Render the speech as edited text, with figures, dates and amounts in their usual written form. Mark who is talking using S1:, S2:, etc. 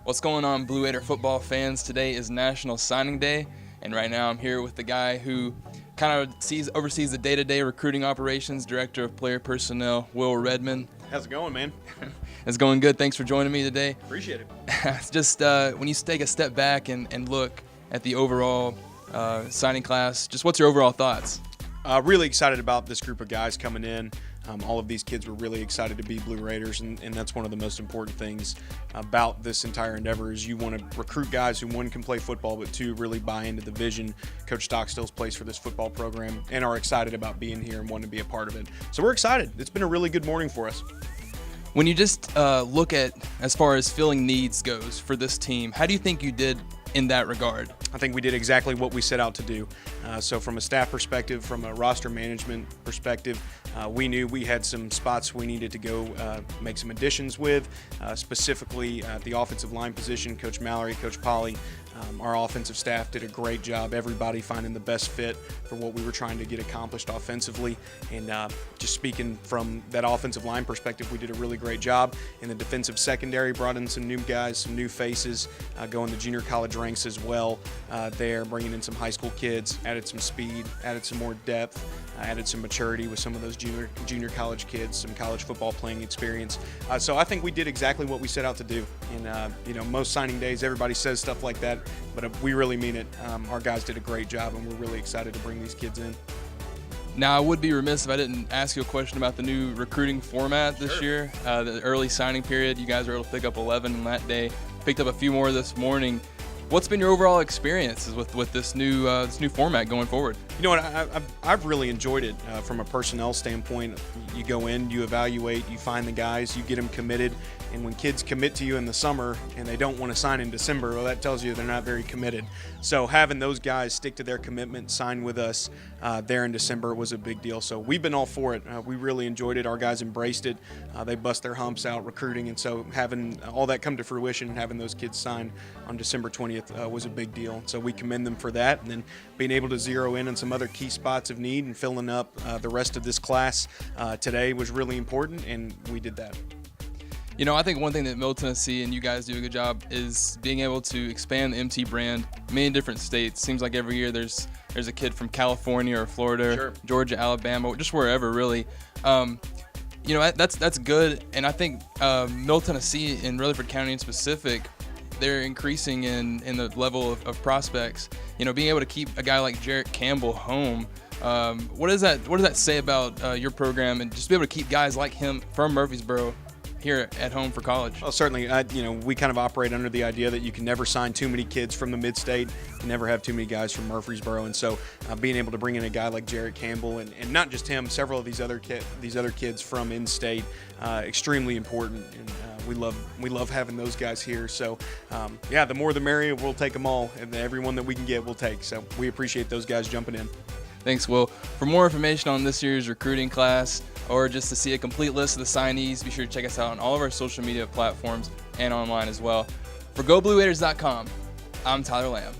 S1: What's going on, Blue Raider football fans? Today is National Signing Day, and right now I'm here with the guy who kind of oversees the day-to-day recruiting operations, Director of Player Personnel, Will Redmond.
S2: How's it going, man?
S1: It's going good. Thanks for joining me today.
S2: Appreciate it.
S1: Just when you take a step back and look at the overall signing class, just what's your overall thoughts?
S2: Really excited about this group of guys coming in. All of these kids were really excited to be Blue Raiders, and that's one of the most important things about this entire endeavor is you want to recruit guys who, one, can play football, but two, really buy into the vision Coach Stockstill's place for this football program and are excited about being here and want to be a part of it. So we're excited. It's been a really good morning for us.
S1: When you just look at as far as filling needs goes for this team, how do you think you did in that regard?
S2: I think we did exactly what we set out to do. So from a staff perspective, from a roster management perspective, we knew we had some spots we needed to go make some additions with, specifically at the offensive line position. Coach Mallory, Coach Polly, our offensive staff did a great job, everybody finding the best fit for what we were trying to get accomplished offensively. And just speaking from that offensive line perspective, we did a really great job. In the defensive secondary, brought in some new guys, some new faces, going the junior college ranks as well there, bringing in some high school kids, added some speed, added some more depth, added some maturity with some of those junior college kids, some college football playing experience. So I think we did exactly what we set out to do. And most signing days, everybody says stuff like that, but we really mean it. Our guys did a great job, and we're really excited to bring these kids in.
S1: Now, I would be remiss if I didn't ask you a question about the new recruiting format this year. The early signing period, you guys were able to pick up 11 on that day, picked up a few more this morning. What's been your overall experiences with this new format going forward?
S2: You know what, I've really enjoyed it from a personnel standpoint. You go in, you evaluate, you find the guys, you get them committed, and when kids commit to you in the summer and they don't want to sign in December, well, that tells you they're not very committed. So having those guys stick to their commitment, sign with us there in December was a big deal. So we've been all for it. We really enjoyed it. Our guys embraced it. They bust their humps out recruiting, and so having all that come to fruition and having those kids sign on December 20th was a big deal. So we commend them for that, and then being able to zero in on some other key spots of need and filling up the rest of this class today was really important, and we did that.
S1: You know, I think one thing that Middle Tennessee and you guys do a good job is being able to expand the MT brand many different states. Seems like every year there's a kid from California or Florida,
S2: Sure.
S1: Georgia, Alabama, just wherever really. That's good, and I think Middle Tennessee and Rutherford County in specific, they're increasing in the level of prospects. You know, being able to keep a guy like Jarrett Campbell home. What does that say about your program, and just be able to keep guys like him from Murfreesboro here at home for college?
S2: Well, certainly, we kind of operate under the idea that you can never sign too many kids from the mid-state, you never have too many guys from Murfreesboro, and so being able to bring in a guy like Jarrett Campbell and not just him, several of these other kids from in-state, extremely important, and we love having those guys here. So the more the merrier. We'll take them all, and everyone that we can get we'll take. So we appreciate those guys jumping in.
S1: Thanks, Will. For more information on this year's recruiting class, or just to see a complete list of the signees, be sure to check us out on all of our social media platforms and online as well. For GoBlueRaiders.com, I'm Tyler Lamb.